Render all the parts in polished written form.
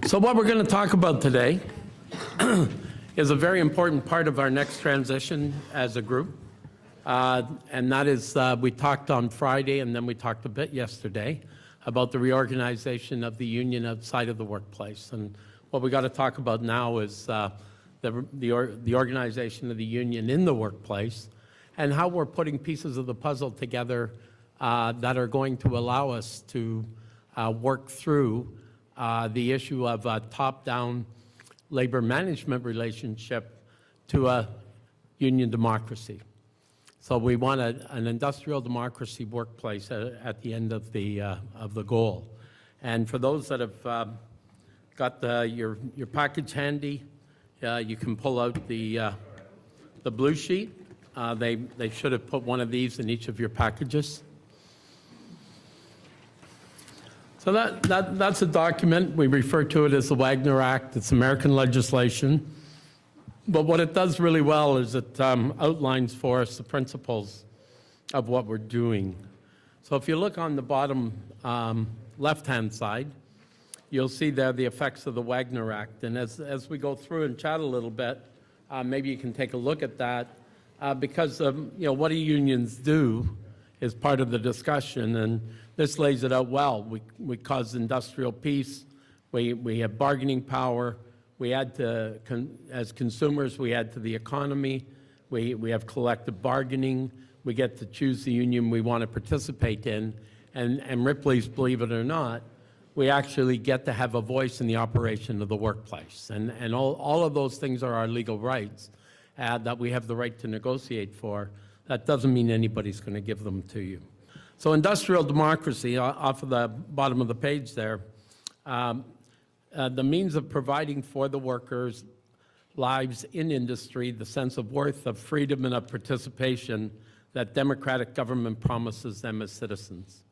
So what we're going to talk about today is a very important part of our next transition as a group. And that is, we talked on Friday and then we talked a bit yesterday about the reorganization of the union outside of the workplace. And what we got to talk about now is the organization of the union in the workplace and how we're putting pieces of the puzzle together that are going to allow us to work through the issue of a top-down labor management relationship to a union democracy. So we want an industrial democracy workplace at the end of the goal. And for those that have got your package handy, you can pull out the blue sheet. They should have put one of these in each of your packages. So that's a document. We refer to it as the Wagner Act. It's American legislation. But what it does really well is it outlines for us the principles of what we're doing. So if you look on the bottom left-hand side, you'll see there the effects of the Wagner Act. And as we go through and chat a little bit, maybe you can take a look at that because what do unions do is part of the discussion. And this lays it out well. We cause industrial peace. We have bargaining power. We add to, as consumers, we add to the economy. We have collective bargaining. We get to choose the union we want to participate in. And Ripley's, believe it or not, we actually get to have a voice in the operation of the workplace. And all of those things are our legal rights that we have the right to negotiate for. That doesn't mean anybody's going to give them to you. So industrial democracy, off of the bottom of the page there, the means of providing for the workers' lives in industry, the sense of worth, of freedom, and of participation that democratic government promises them as citizens.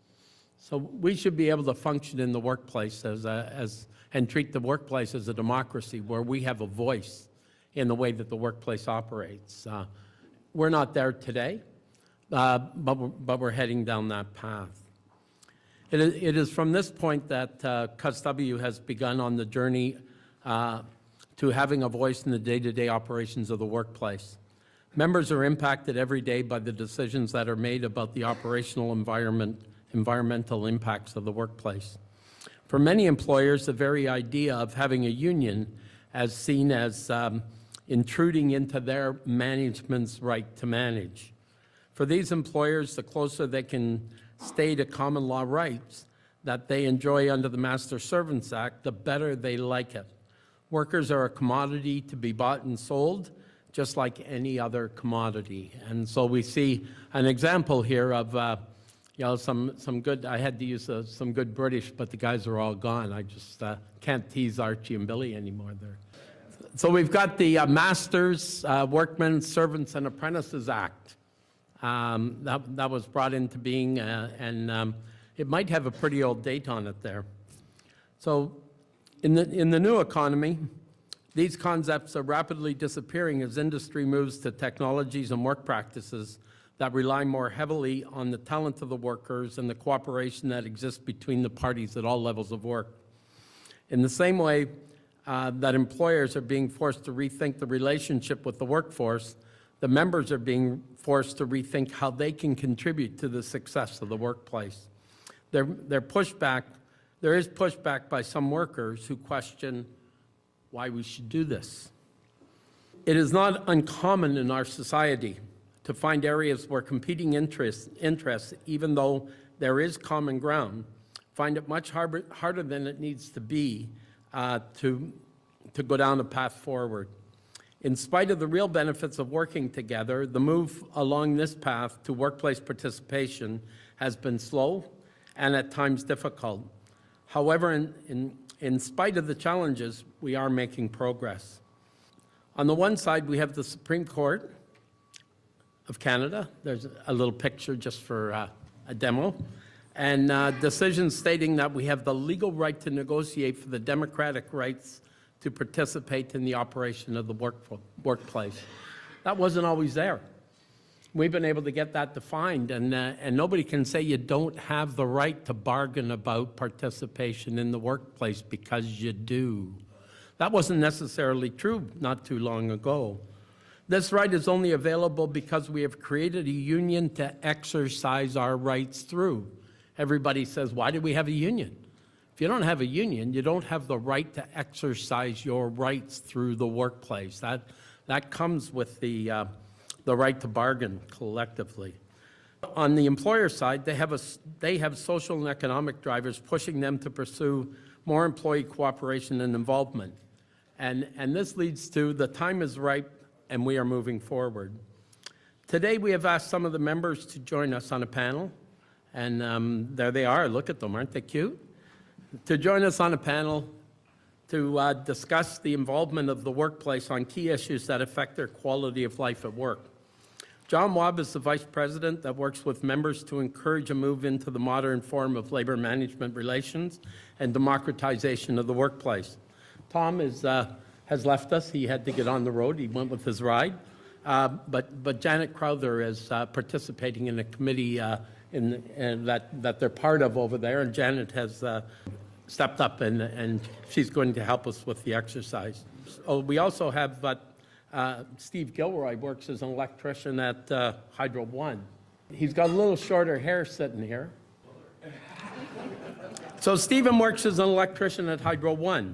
So we should be able to function in the workplace and treat the workplace as a democracy where we have a voice in the way that the workplace operates. We're not there today, but we're heading down that path. It is from this point that CUSW has begun on the journey to having a voice in the day-to-day operations of the workplace. Members are impacted every day by the decisions that are made about the operational environmental impacts of the workplace. For many employers, the very idea of having a union is seen as intruding into their management's right to manage. For these employers, the closer they can stay to common law rights that they enjoy under the Master Servants Act, the better they like it. Workers are a commodity to be bought and sold, just like any other commodity. And so we see an example here of some good, I had to use some good British, but the guys are all gone. I just can't tease Archie and Billy anymore there. So we've got the Masters, Workmen, Servants, and Apprentices Act. That was brought into being, and it might have a pretty old date on it there. So in the new economy, these concepts are rapidly disappearing as industry moves to technologies and work practices that rely more heavily on the talent of the workers and the cooperation that exists between the parties at all levels of work. In the same way that employers are being forced to rethink the relationship with the workforce, the members are being forced to rethink how they can contribute to the success of the workplace. There is pushback by some workers who question why we should do this. It is not uncommon in our society to find areas where competing interests, even though there is common ground, find it much harder than it needs to be to go down a path forward. In spite of the real benefits of working together, the move along this path to workplace participation has been slow and at times difficult. However, in spite of the challenges, we are making progress. On the one side, we have the Supreme Court of Canada. There's a little picture just for a demo. And decisions stating that we have the legal right to negotiate for the democratic rights to participate in the operation of the workplace. That wasn't always there. We've been able to get that defined, and nobody can say you don't have the right to bargain about participation in the workplace because you do. That wasn't necessarily true not too long ago. This right is only available because we have created a union to exercise our rights through. Everybody says, why do we have a union? If you don't have a union, you don't have the right to exercise your rights through the workplace. That comes with the right to bargain collectively. On the employer side, they have social and economic drivers pushing them to pursue more employee cooperation and involvement. And this leads to the time is ripe and we are moving forward. Today we have asked some of the members to join us on a panel, and there they are. Look at them, aren't they cute? To join us on a panel to discuss the involvement of the workplace on key issues that affect their quality of life at work. John Wabb is the Vice President that works with members to encourage a move into the modern form of labor management relations and democratization of the workplace. Tom has left us. He had to get on the road. He went with his ride. But Janet Crowther is participating in a committee that they're part of over there, and Janet has stepped up, and she's going to help us with the exercise. Oh, we also have Steve Gilroy works as an electrician at Hydro One. He's got a little shorter hair sitting here. So Stephen works as an electrician at Hydro One.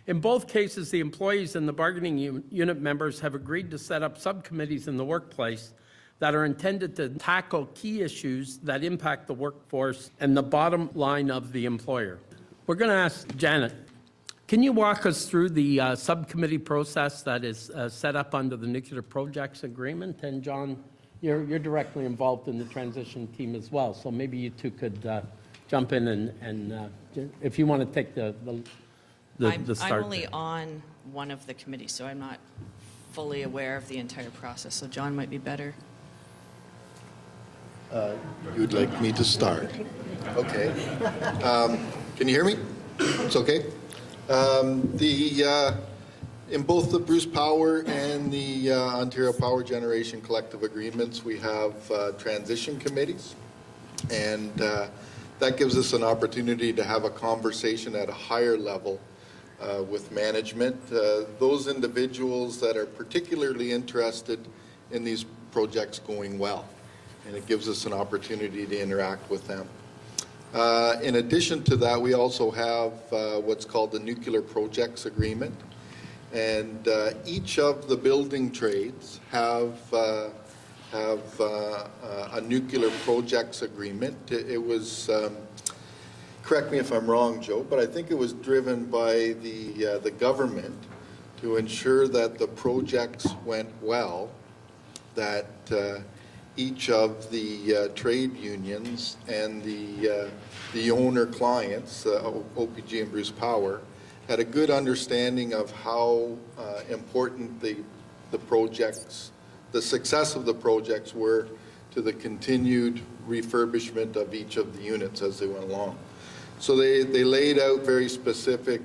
In both cases, the employees and the bargaining unit members have agreed to set up subcommittees in the workplace that are intended to tackle key issues that impact the workforce and the bottom line of the employer. We're going to ask Janet, can you walk us through the subcommittee process that is set up under the Nuclear Projects Agreement? And John, you're directly involved in the transition team as well, so maybe you two could jump in and if you want to take the start. I'm only on one of the committees, so I'm not fully aware of the entire process, so John might be better. You'd like me to start? Okay. Can you hear me? It's okay. In both the Bruce Power and the Ontario Power Generation collective agreements, we have transition committees, and that gives us an opportunity to have a conversation at a higher level with management. Those individuals that are particularly interested in these projects going well, and it gives us an opportunity to interact with them. In addition to that, we also have what's called the Nuclear Projects Agreement, and each of the building trades have a Nuclear Projects Agreement. It was, correct me if I'm wrong, Joe, but I think it was driven by the government to ensure that the projects went well, that each of the trade unions and the owner clients, OPG and Bruce Power, had a good understanding of how important the projects, the success of the projects were to the continued refurbishment of each of the units as they went along. So they laid out very specific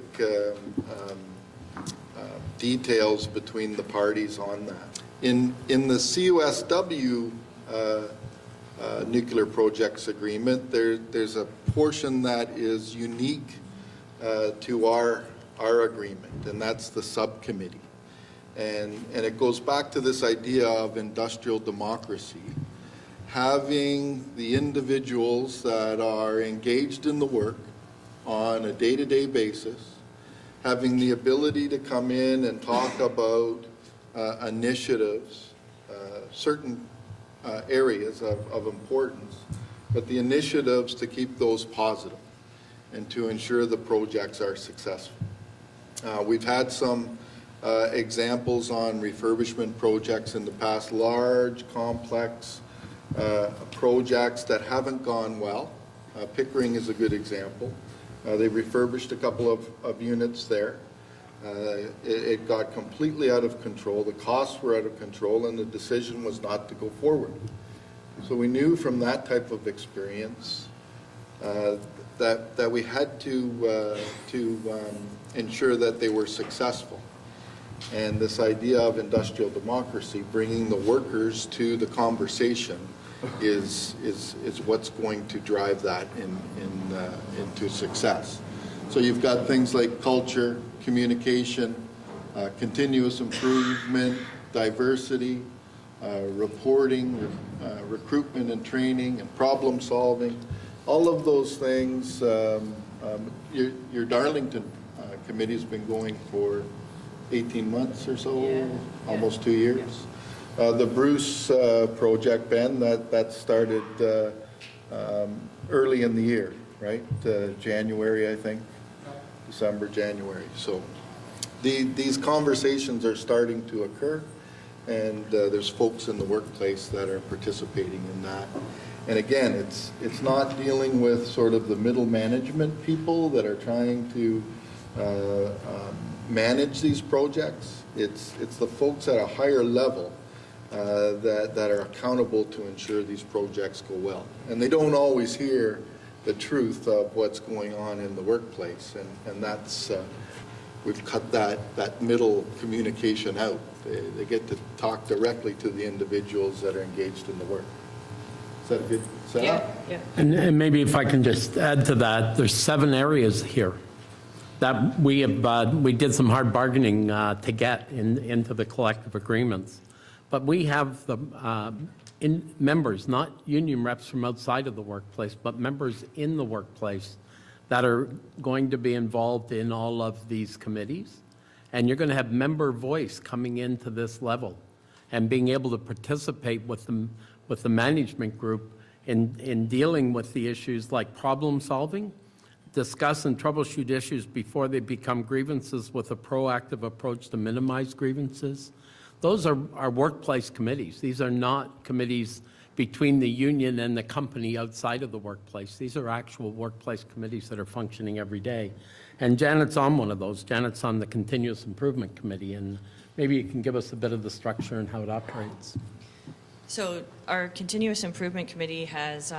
details between the parties on that. In the CUSW Nuclear Projects Agreement, there's a portion that is unique to our agreement, and that's the subcommittee. And it goes back to this idea of industrial democracy, having the individuals that are engaged in the work on a day-to-day basis, having the ability to come in and talk about initiatives, certain areas of importance, but the initiatives to keep those positive and to ensure the projects are successful. We've had some examples on refurbishment projects in the past, large, complex projects that haven't gone well. Pickering is a good example. They refurbished a couple of units there. It got completely out of control. The costs were out of control, and the decision was not to go forward. So we knew from that type of experience that we had to ensure that they were successful. And this idea of industrial democracy, bringing the workers to the conversation, is what's going to drive that into success. So you've got things like culture, communication, continuous improvement, diversity, reporting, recruitment and training, and problem solving. All of those things. Your Darlington committee's been going for 18 months or so, almost 2 years. The Bruce project, Ben, that started early in the year, right? January, I think, December, January. So these conversations are starting to occur, and there's folks in the workplace that are participating in that. And again, it's not dealing with sort of the middle management people that are trying to manage these projects. It's the folks at a higher level that are accountable to ensure these projects go well. And they don't always hear the truth of what's going on in the workplace. And that's, we've cut that middle communication out. They get to talk directly to the individuals that are engaged in the work. Is that a good setup? Yeah. And maybe if I can just add to that, there's 7 areas here that we did some hard bargaining to get into the collective agreements. But we have the members, not union reps from outside of the workplace, but members in the workplace that are going to be involved in all of these committees. And you're going to have member voice coming into this level and being able to participate with the management group in dealing with the issues like problem solving, discuss and troubleshoot issues before they become grievances with a proactive approach to minimize grievances. Those are our workplace committees. These are not committees between the union and the company outside of the workplace. These are actual workplace committees that are functioning every day. And Janet's on one of those. Janet's on the Continuous Improvement Committee, and maybe you can give us a bit of the structure and how it operates. So our Continuous Improvement Committee has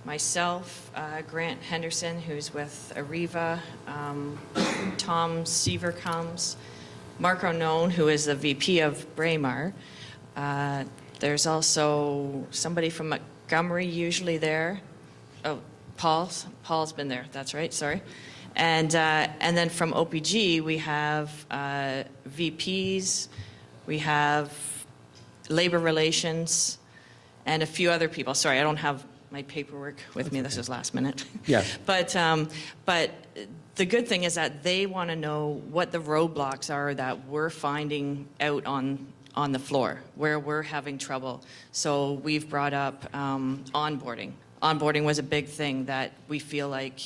myself, Grant Henderson, who's with Arriva, Tom Seaver comes, Mark O'None, who is the VP of Braemar. There's also somebody from Montgomery usually there. Oh, Paul's been there, that's right, sorry. And then from OPG, we have VPs, we have labor relations, and a few other people. Sorry, I don't have my paperwork with me. This is last minute. Yeah. But the good thing is that they want to know what the roadblocks are that we're finding out on the floor, where we're having trouble. So we've brought up onboarding. Onboarding was a big thing that we feel like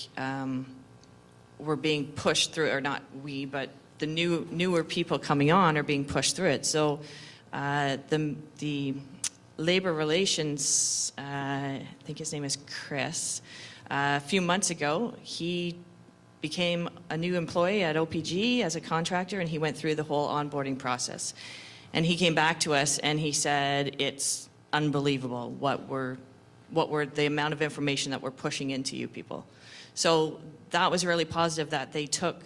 we're being pushed through, or not we, but the newer people coming on are being pushed through it. So the labor relations, I think his name is Chris, a few months ago, he became a new employee at OPG as a contractor, and he went through the whole onboarding process. And he came back to us and he said, it's unbelievable what we're the amount of information that we're pushing into you people. So that was really positive that they took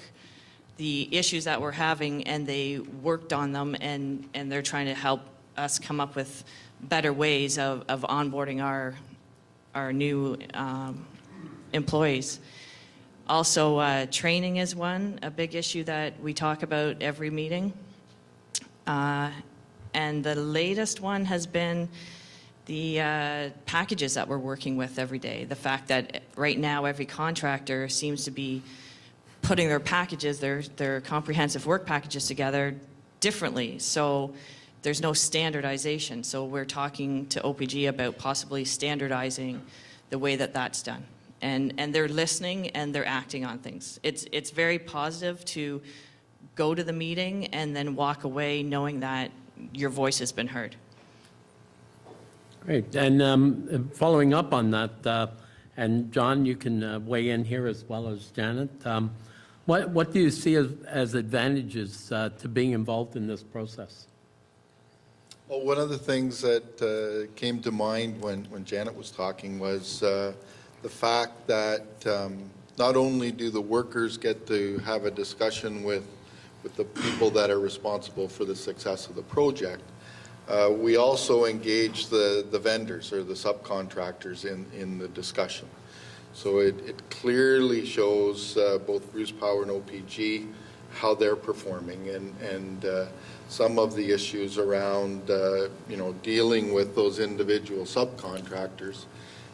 the issues that we're having and they worked on them, and they're trying to help us come up with better ways of onboarding our new employees. Also, training is a big issue that we talk about every meeting. And the latest one has been the packages that we're working with every day. The fact that right now every contractor seems to be putting their packages, their comprehensive work packages together differently. So there's no standardization. So we're talking to OPG about possibly standardizing the way that that's done. And they're listening and they're acting on things. It's very positive to go to the meeting and then walk away knowing that your voice has been heard. Great. And following up on that, and John, you can weigh in here as well as Janet. What do you see as advantages to being involved in this process? Well, one of the things that came to mind when Janet was talking was the fact that not only do the workers get to have a discussion with with the people that are responsible for the success of the project. We also engage the vendors or the subcontractors in the discussion. So it clearly shows both Bruce Power and OPG how they're performing, and some of the issues around dealing with those individual subcontractors.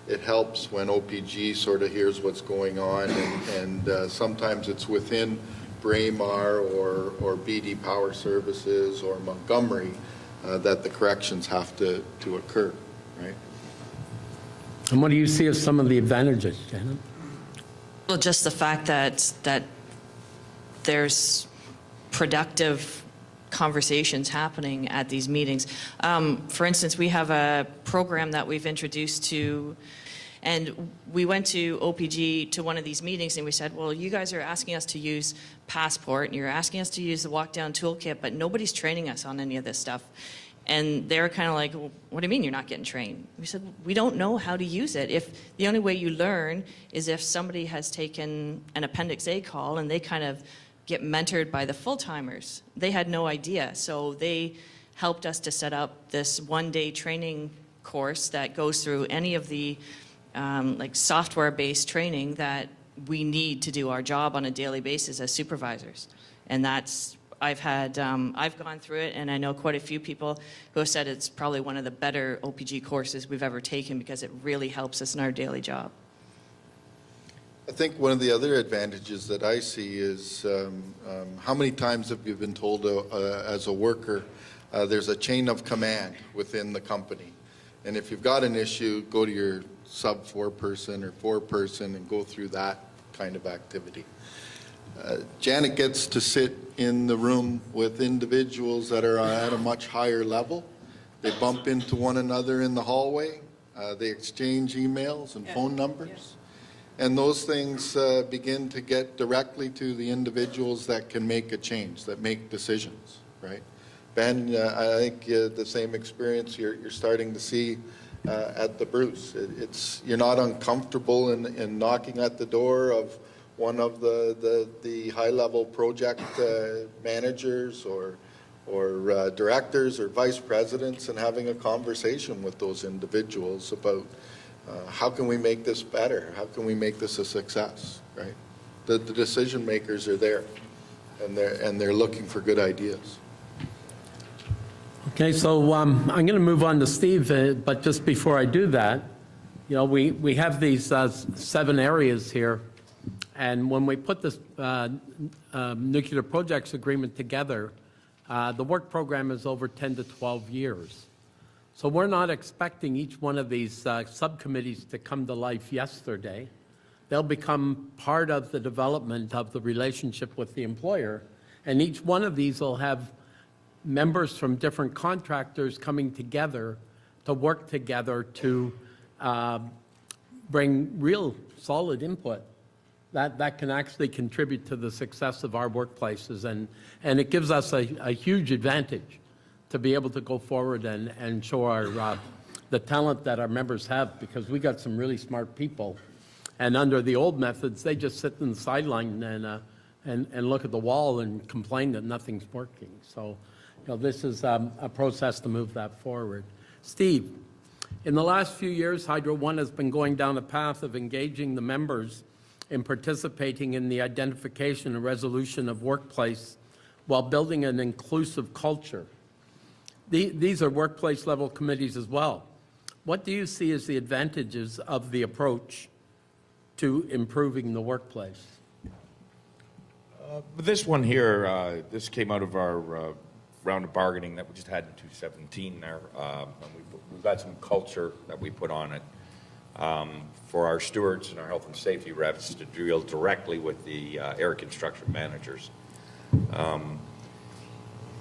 It helps when OPG sort of hears what's going on, and sometimes it's within Braemar or BD Power Services or Montgomery that the corrections have to occur, right? And what do you see as some of the advantages, Janet? Well, just the fact that there's productive conversations happening at these meetings. For instance, we have a program that we've introduced to, and we went to OPG to one of these meetings and we said, well, you guys are asking us to use Passport and you're asking us to use the walk-down toolkit, but nobody's training us on any of this stuff. And they're kind of like, well, what do you mean you're not getting trained? We said, we don't know how to use it. If the only way you learn is if somebody has taken an Appendix A call and they kind of get mentored by the full-timers. They had no idea. So they helped us to set up this one-day training course that goes through any of the like software-based training that we need to do our job on a daily basis as supervisors. And that's, I've gone through it, and I know quite a few people who have said it's probably one of the better OPG courses we've ever taken because it really helps us in our daily job. I think one of the other advantages that I see is how many times have you been told as a worker there's a chain of command within the company, and if you've got an issue, go to your sub four-person or four-person and go through that kind of activity. Janet gets to sit in the room with individuals that are at a much higher level. They bump into one another in the hallway. They exchange emails and phone numbers. And those things begin to get directly to the individuals that can make a change, that make decisions, right? Ben, I think the same experience you're starting to see at the Bruce. You're not uncomfortable in knocking at the door of one of the high-level project managers or directors or vice presidents and having a conversation with those individuals about how can we make this better? How can we make this a success, right? The decision makers are there, and they're looking for good ideas. Okay, so I'm going to move on to Steve, but just before I do that, we have these 7 areas here, and when we put this nuclear projects agreement together, the work program is over 10 to 12 years. So we're not expecting each one of these subcommittees to come to life yesterday. They'll become part of the development of the relationship with the employer, and each one of these will have members from different contractors coming together to work together to bring real solid input that can actually contribute to the success of our workplaces, and it gives us a huge advantage to be able to go forward and show our the talent that our members have, because we got some really smart people, and under the old methods they just sit in the sideline and look at the wall and complain that nothing's working. So this is a process to move that forward. Steve, in the last few years, Hydro One has been going down a path of engaging the members in participating in the identification and resolution of workplace while building an inclusive culture. These are workplace level committees as well. What do you see as the advantages of the approach to improving the workplace? This one here, this came out of our round of bargaining that we just had in 2017 there. And we've got some culture that we put on it for our stewards and our health and safety reps to deal directly with the air construction managers.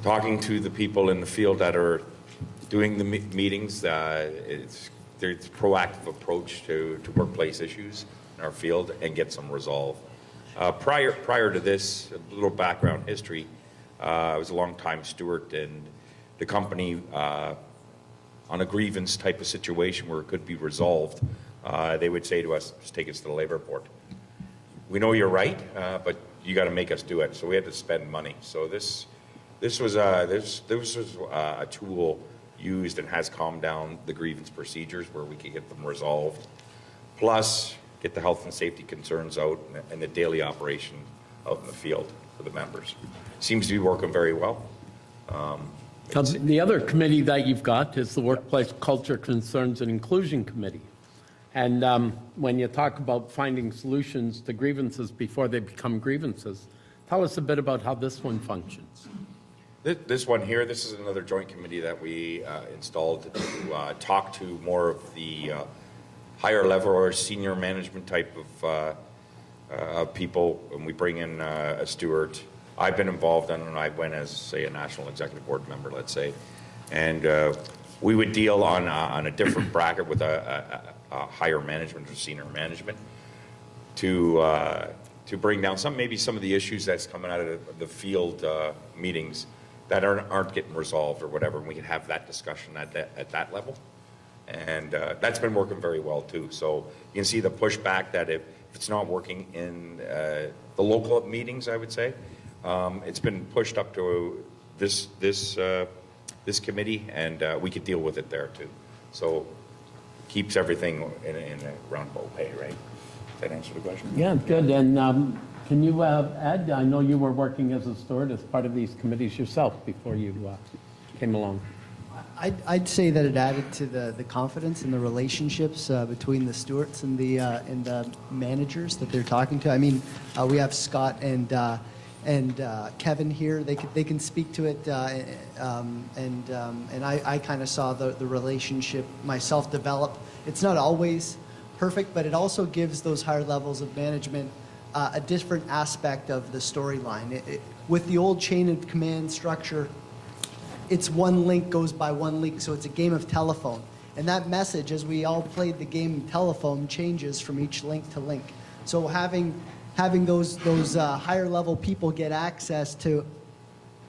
Talking to the people in the field that are doing the meetings, there's a proactive approach to workplace issues in our field and get some resolve. Prior to this, a little background history, I was a long-time steward, and the company, on a grievance type of situation where it could be resolved, they would say to us, just take us to the labor board. We know you're right, but you got to make us do it. So we had to spend money. So this was a tool used and has calmed down the grievance procedures where we could get them resolved. Plus, get the health and safety concerns out and the daily operation out in the field for the members. Seems to be working very well. The other committee that you've got is the Workplace Culture, Concerns, and Inclusion Committee. And when you talk about finding solutions to grievances before they become grievances, tell us a bit about how this one functions. This one here, this is another joint committee that we installed to talk to more of the higher level or senior management type of people, and we bring in a steward. I've been involved in, and I went as, say, a national executive board member, let's say, and we would deal on a different bracket with a higher management or senior management to bring down maybe some of the issues that's coming out of the field meetings that aren't getting resolved or whatever, and we can have that discussion at that level. And that's been working very well too. So you can see the pushback that if it's not working in the local meetings, I would say, it's been pushed up to this committee, and we could deal with it there too. So keeps everything in a roundabout way, right? Does that answer the question? Yeah, good. And can you add, I know you were working as a steward as part of these committees yourself before you came along. I'd say that it added to the confidence and the relationships between the stewards and the managers that they're talking to. I mean, we have Scott and Kevin here. They can speak to it, and I kind of saw the relationship myself develop. It's not always perfect, but it also gives those higher levels of management a different aspect of the storyline. With the old chain of command structure, it's one link goes by one link, so it's a game of telephone. And that message, as we all played the game telephone, changes from each link to link. So having those higher level people get access to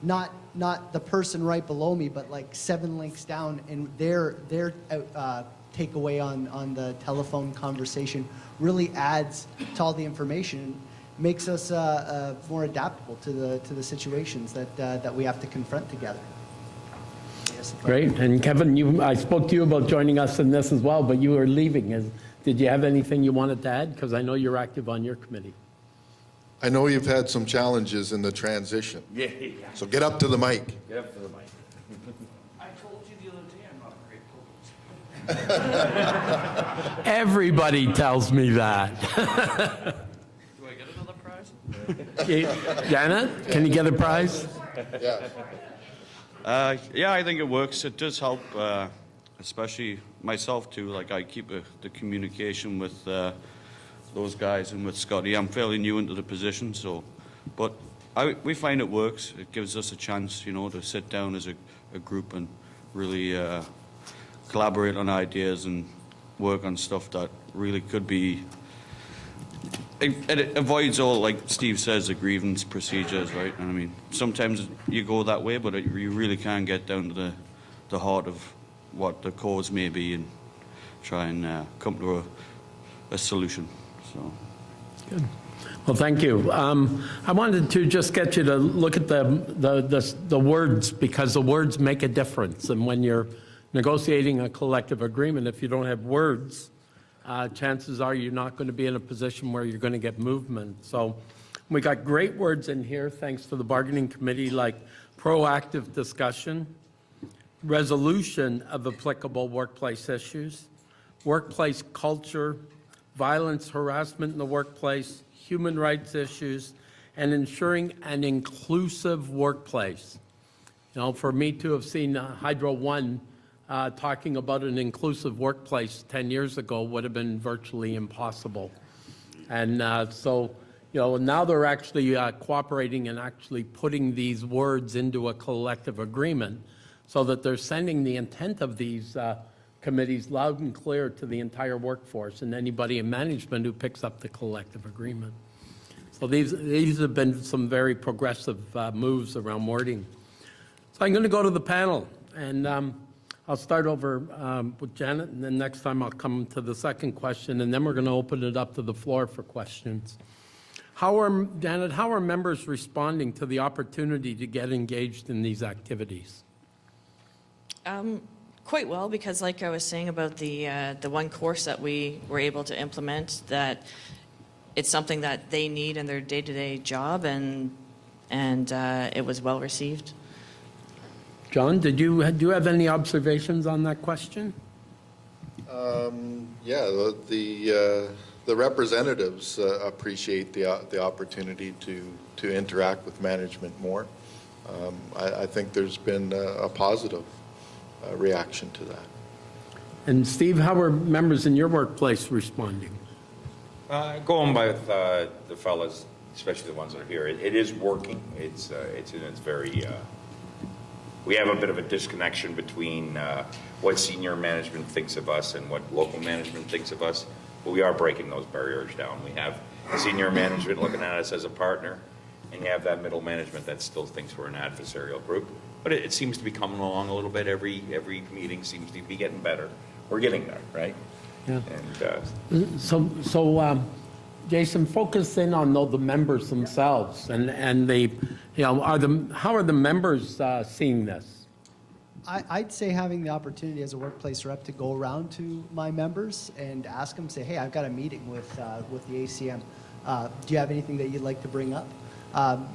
not the person right below me, but like 7 links down, and their takeaway on the telephone conversation really adds to all the information, makes us more adaptable to the situations that we have to confront together. Great. And Kevin, I spoke to you about joining us in this as well, but you were leaving. Did you have anything you wanted to add? Because I know you're active on your committee. I know you've had some challenges in the transition. Yeah. So get up to the mic. Get up to the mic. I told you the other day I'm not a great poet. Everybody tells me that. Do I get another prize? Janet, can you get a prize? Yeah. Yeah, I think it works. It does help, especially myself too. Like I keep the communication with those guys and with Scotty. I'm fairly new into the position, but we find it works. It gives us a chance, to sit down as a group and really collaborate on ideas and work on stuff that really could be. It avoids all, like Steve says, the grievance procedures, right? And I mean, sometimes you go that way, but you really can get down to the heart of what the cause may be and try and come to a solution. So. Good. Well, thank you. I wanted to just get you to look at the words, because the words make a difference. And when you're negotiating a collective agreement, if you don't have words, chances are you're not going to be in a position where you're going to get movement. So we got great words in here, thanks to the bargaining committee, like proactive discussion, resolution of applicable workplace issues, workplace culture, violence, harassment in the workplace, human rights issues, and ensuring an inclusive workplace. For me to have seen Hydro One talking about an inclusive workplace 10 years ago would have been virtually impossible. And so, now they're actually cooperating and actually putting these words into a collective agreement so that they're sending the intent of these committees loud and clear to the entire workforce and anybody in management who picks up the collective agreement. So these have been some very progressive moves around wording. So I'm going to go to the panel, and I'll start over with Janet, and then next time I'll come to the second question, and then we're going to open it up to the floor for questions. Janet, how are members responding to the opportunity to get engaged in these activities? Quite well, because like I was saying about the one course that we were able to implement, that it's something that they need in their day-to-day job, and it was well received. John, do you have any observations on that question? Yeah, the representatives appreciate the opportunity to interact with management more. I think there's been a positive reaction to that. And Steve, how are members in your workplace responding? Going by with the fellas, especially the ones that are here, it is working. It's very. We have a bit of a disconnection between what senior management thinks of us and what local management thinks of us. But we are breaking those barriers down. We have senior management looking at us as a partner, and you have that middle management that still thinks we're an adversarial group. But it seems to be coming along a little bit. Every meeting seems to be getting better. We're getting there, right? Yeah. And So, Jason, focus in on the members themselves, and the, how are the members seeing this? I'd say having the opportunity as a workplace rep to go around to my members and ask them, say, hey, I've got a meeting with the ACM. Do you have anything that you'd like to bring up?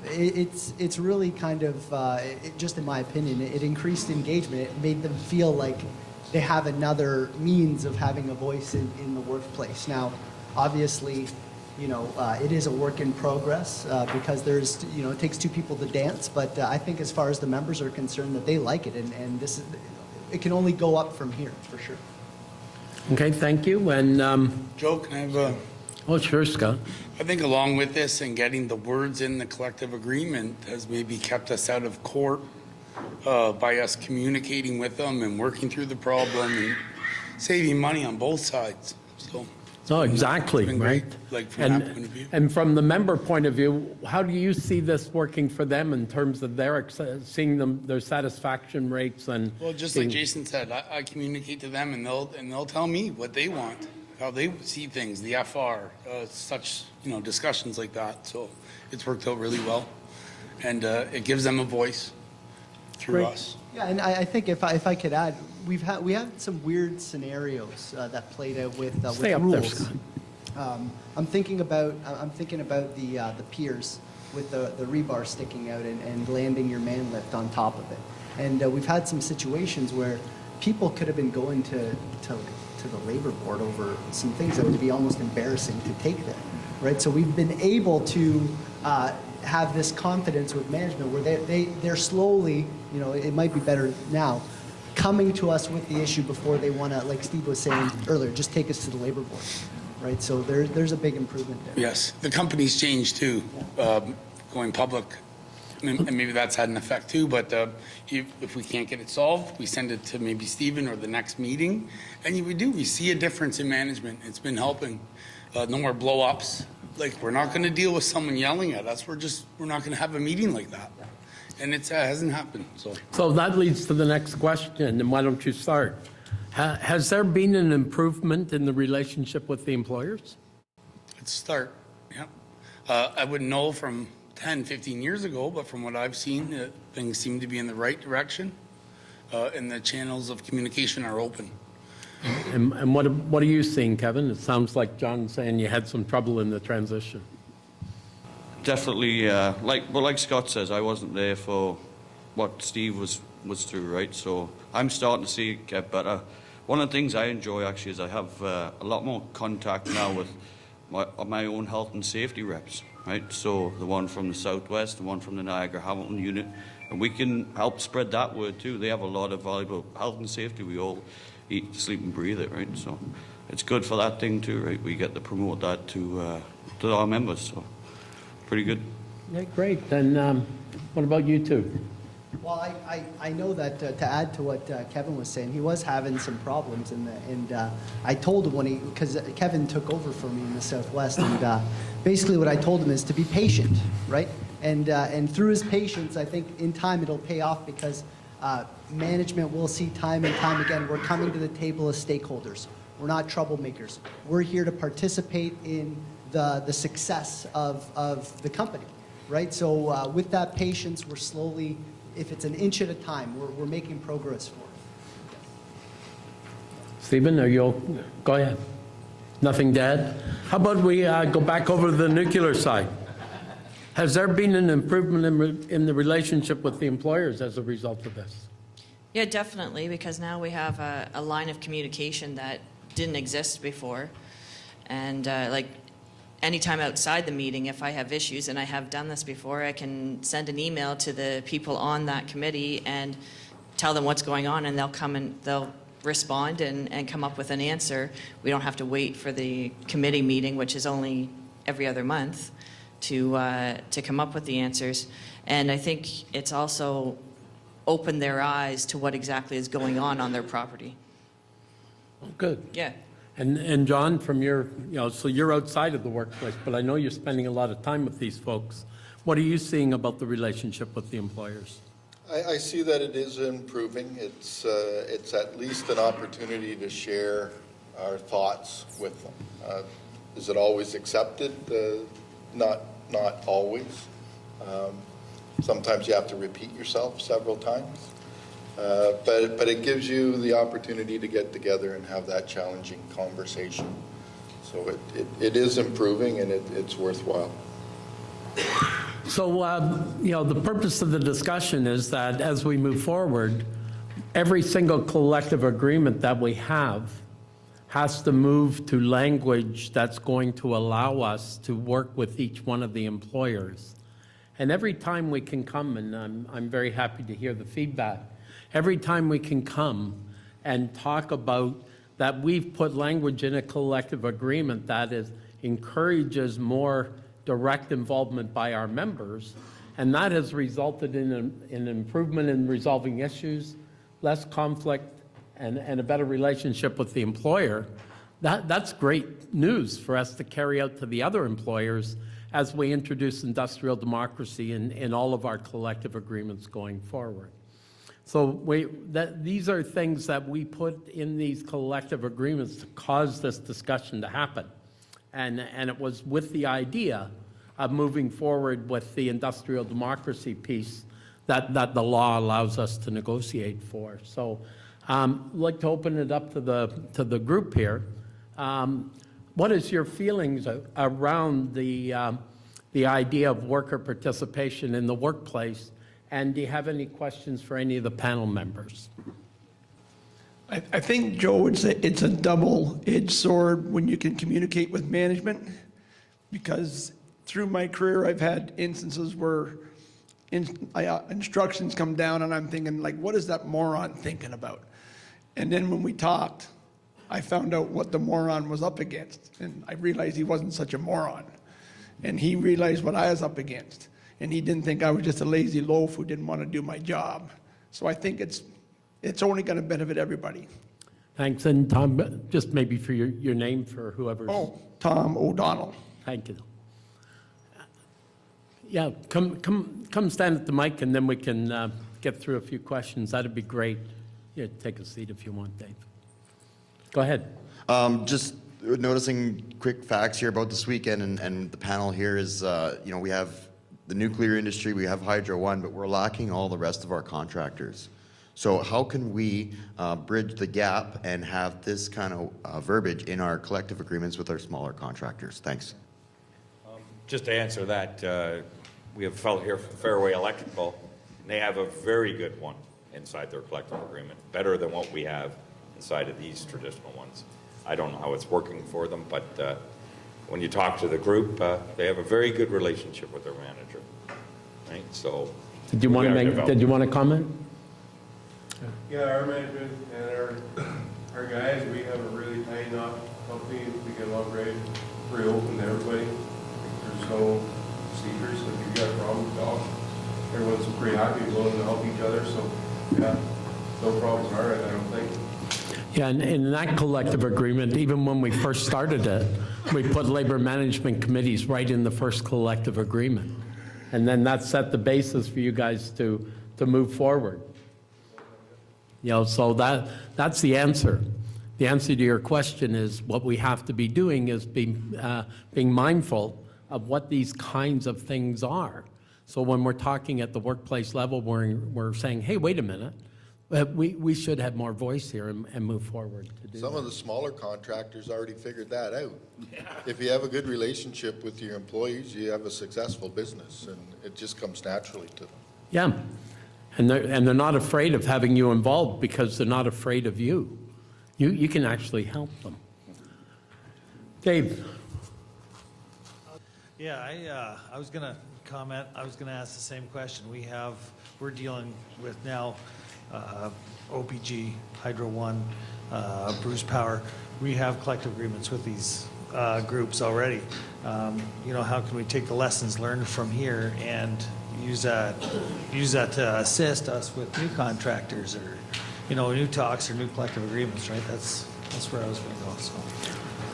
It's really kind of, just in my opinion, it increased engagement. It made them feel like they have another means of having a voice in the workplace. Now, obviously, it is a work in progress because there's, it takes two people to dance. But I think as far as the members are concerned, that they like it, and it can only go up from here for sure. Okay, thank you. And Joe, can I have a... oh, sure, Scott. I think along with this and getting the words in the collective agreement has maybe kept us out of court by us communicating with them and working through the problem and saving money on both sides. So. Oh, exactly, it's been right? great, like from that point of view. And from the member point of view, how do you see this working for them in terms of seeing their satisfaction rates and? Well, just like Jason said, I communicate to them and they'll tell me what they want, how they see things, the FR, such discussions like that. So it's worked out really well, and it gives them a voice through Great. us. Yeah, and I think if I could add, we had some weird scenarios that played out with Stay up there, rules. Scott. I'm thinking about the piers with the rebar sticking out and landing your man lift on top of it. And we've had some situations where people could have been going to the labor board over some things that would be almost embarrassing to take there, right? So we've been able to have this confidence with management where they're slowly, it might be better now, coming to us with the issue before they want to, like Steve was saying earlier, just take us to the labor board, right? So there's a big improvement there. Yes, the company's changed too, going public, and maybe that's had an effect too, but if we can't get it solved, we send it to maybe Stephen or the next meeting, and we see a difference in management. It's been helping. No more blow-ups. Like, we're not going to deal with someone yelling at us. We're not going to have a meeting like that. And it hasn't happened, so. So that leads to the next question, and why don't you start? Has there been an improvement in the relationship with the employers? It's a start, yeah. I wouldn't know from 10, 15 years ago, but from what I've seen, things seem to be in the right direction, and the channels of communication are open. And what are you seeing, Kevin? It sounds like John's saying you had some trouble in the transition. Definitely, like Scott says, I wasn't there for what Steve was through, right? So I'm starting to see it get better. One of the things I enjoy actually is I have a lot more contact now with my own health and safety reps, right? So the one from the Southwest, the one from the Niagara Hamilton unit, and we can help spread that word too. They have a lot of valuable health and safety. We all eat, sleep, and breathe it, right? So it's good for that thing too, right? We get to promote that to our members. So pretty good. Yeah, great. And what about you two? Well, I know that to add to what Kevin was saying, he was having some problems, and I told him because Kevin took over for me in the Southwest, and basically what I told him is to be patient, right? And through his patience, I think in time it'll pay off because management will see time and time again, we're coming to the table as stakeholders. We're not troublemakers. We're here to participate in the success of the company, right? So with that patience, we're slowly, if it's an inch at a time, we're making progress forward. Stephen, go ahead. Nothing to add? How about we go back over to the nuclear side? Has there been an improvement in the relationship with the employers as a result of this? Yeah, definitely, because now we have a line of communication that didn't exist before. And like anytime outside the meeting, if I have issues, and I have done this before, I can send an email to the people on that committee and tell them what's going on, and they'll come and they'll respond and come up with an answer. We don't have to wait for the committee meeting, which is only every other month, to come up with the answers. And I think it's also opened their eyes to what exactly is going on their property. Oh, good. Yeah. And John, from your, so you're outside of the workplace, but I know you're spending a lot of time with these folks. What are you seeing about the relationship with the employers? I see that it is improving. It's at least an opportunity to share our thoughts with them. Is it always accepted? Not always. Sometimes you have to repeat yourself several times. But it gives you the opportunity to get together and have that challenging conversation. So it is improving, and it's worthwhile. So, the purpose of the discussion is that as we move forward, every single collective agreement that we have has to move to language that's going to allow us to work with each one of the employers. And every time we can come, and I'm very happy to hear the feedback, every time we can come and talk about that we've put language in a collective agreement that encourages more direct involvement by our members, and that has resulted in an improvement in resolving issues, less conflict, and a better relationship with the employer. That's great news for us to carry out to the other employers as we introduce industrial democracy in all of our collective agreements going forward. So these are things that we put in these collective agreements to cause this discussion to happen. And it was with the idea of moving forward with the industrial democracy piece that the law allows us to negotiate for. So I'd like to open it up to the group here. What is your feelings around the idea of worker participation in the workplace? And do you have any questions for any of the panel members? I think, Joe, it's a double-edged sword when you can communicate with management, because through my career, I've had instances where instructions come down and I'm thinking, like, what is that moron thinking about? And then when we talked, I found out what the moron was up against, and I realized he wasn't such a moron. And he realized what I was up against, and he didn't think I was just a lazy loaf who didn't want to do my job. So I think it's only going to benefit everybody. Thanks. And Tom, just maybe for your name for whoever's... Oh, Tom O'Donnell. Thank you. Yeah, come stand at the mic, and then we can get through a few questions. That'd be great. Yeah, take a seat if you want, Dave. Go ahead. Just noticing quick facts here about this weekend, and the panel here is, we have the nuclear industry, we have Hydro One, but we're lacking all the rest of our contractors. So how can we bridge the gap and have this kind of verbiage in our collective agreements with our smaller contractors? Thanks. Just to answer that, we have a fellow here from Fairway Electrical, and they have a very good one inside their collective agreement, better than what we have inside of these traditional ones. I don't know how it's working for them, but when you talk to the group, they have a very good relationship with their manager, right? So Did you want to comment? Yeah, our management and our guys, we have a really tight knot company. We get along great, pretty open to everybody. There's no secrets. If you've got problems, talk. Everyone's pretty happy, willing to help each other. So yeah, no problems on our end, I don't think. Yeah, and in that collective agreement, even when we first started it, we put labor management committees right in the first collective agreement. And then that set the basis for you guys to move forward. So that's the answer. the answer to your question is what we have to be doing is being mindful of what these kinds of things are. So when we're talking at the workplace level, we're saying, hey, wait a minute, we should have more voice here and move forward to do Some that. of the smaller contractors already figured that out. If you have a good relationship with your employees, you have a successful business, and it just comes naturally to them. Yeah, and they're not afraid of having you involved because they're not afraid of you. You can actually help them. Dave? Yeah, I was going to comment, I was going to ask the same question. We're dealing with now OPG, Hydro One, Bruce Power. We have collective agreements with these groups already. How can we take the lessons learned from here and use that to assist us with new contractors or, new talks or new collective agreements, right? That's where I was going to go, so.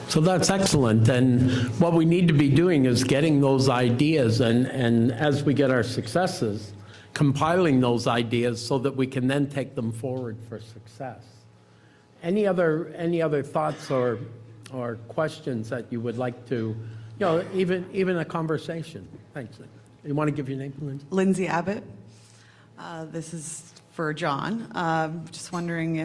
So that's excellent, and what we need to be doing is getting those ideas, and as we get our successes, compiling those ideas so that we can then take them forward for success. Any other thoughts or questions that you would like to, even a conversation? Thanks. You want to give your name, Lindsay? Lindsay Abbott. This is for John. Just wondering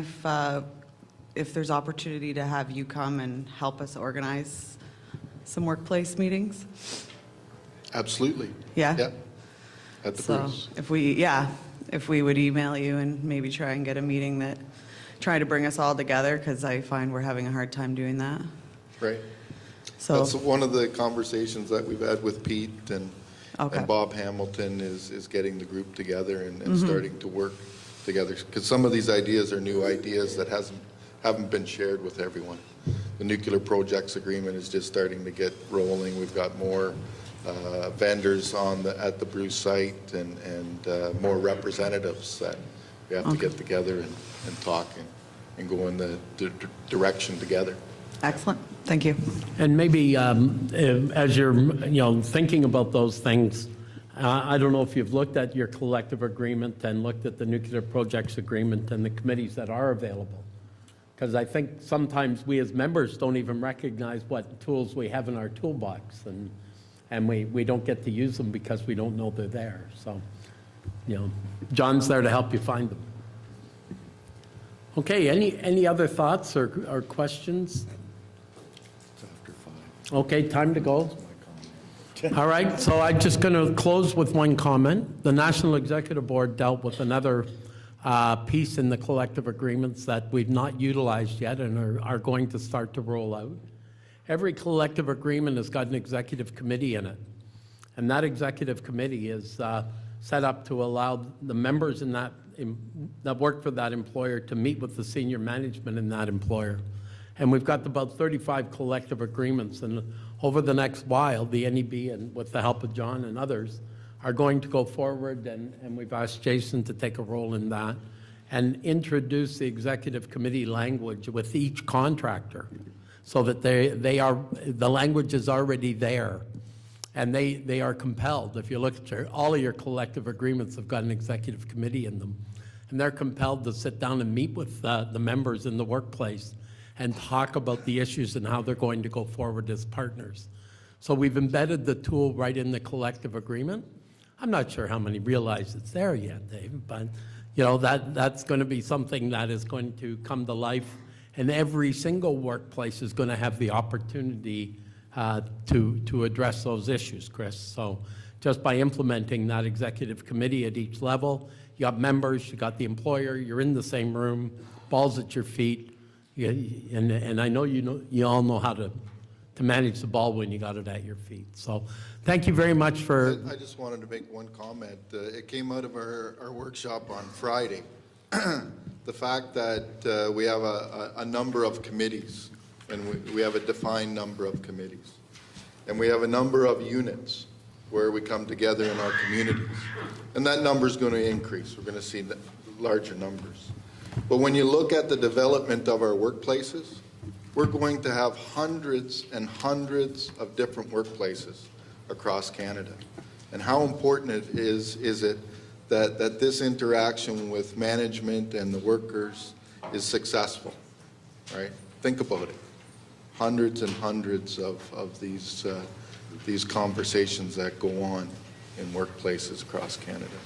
if there's opportunity to have you come and help us organize some workplace meetings. Absolutely. Yeah? Yeah. At the Bruce. if we would email you and maybe try and get a meeting try to bring us all together, because I find we're having a hard time doing that. Right. So, That's one of the conversations that we've had with Pete and Okay. and Bob Hamilton is getting the group together and starting to work together. Because some of these ideas are new ideas that haven't been shared with everyone. The nuclear projects agreement is just starting to get rolling. We've got more vendors at the Bruce site and more representatives that we have to get together and talk and go in the direction together. excellent. Thank you. And maybe as you're thinking about those things, I don't know if you've looked at your collective agreement and looked at the nuclear projects agreement and the committees that are available. Because I think sometimes we as members don't even recognize what tools we have in our toolbox, and we don't get to use them because we don't know they're there. So, John's there to help you find them. Okay, any other thoughts or questions? Okay, time to go. All right, so I'm just going to close with one comment. The National Executive Board dealt with another piece in the collective agreements that we've not utilized yet and are going to start to roll out. Every collective agreement has got an executive committee in it, and that executive committee is set up to allow the members that work for that employer to meet with the senior management in that employer. And we've got about 35 collective agreements, and over the next while, the NEB, and with the help of John and others, are going to go forward, and we've asked Jason to take a role in that, and introduce the executive committee language with each contractor, so that the language is already there, and they are compelled. If you look at all of your collective agreements have got an executive committee in them, and they're compelled to sit down and meet with the members in the workplace and talk about the issues and how they're going to go forward as partners. So we've embedded the tool right in the collective agreement. I'm not sure how many realize it's there yet, Dave, but that's going to be something that is going to come to life, and every single workplace is going to have the opportunity to address those issues, Chris. So just by implementing that executive committee at each level, you got members, you got the employer, you're in the same room, balls at your feet. And I know you all know how to manage the ball when you got it at your feet. So thank you very much for... I just wanted to make one comment. It came out of our workshop on Friday. The fact that we have a number of committees, and we have a defined number of committees. And we have a number of units where we come together in our communities. And that number is going to increase. We're going to see larger numbers. But when you look at the development of our workplaces, we're going to have hundreds and hundreds of different workplaces across Canada. And how important is it that this interaction with management and the workers is successful, right? think about it. Hundreds and hundreds of these conversations that go on in workplaces across Canada.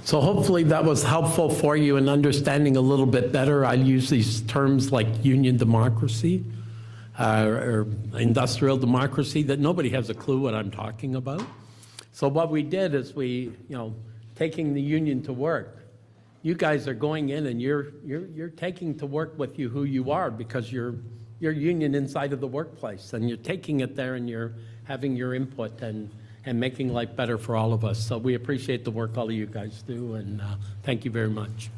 So hopefully that was helpful for you in understanding a little bit better. I use these terms like union democracy or industrial democracy that nobody has a clue what I'm talking about. So what we did is we, taking the union to work. You guys are going in and you're taking to work with you who you are because you're union inside of the workplace, and you're taking it there and you're having your input and making life better for all of us. So we appreciate the work all of you guys do, and thank you very much.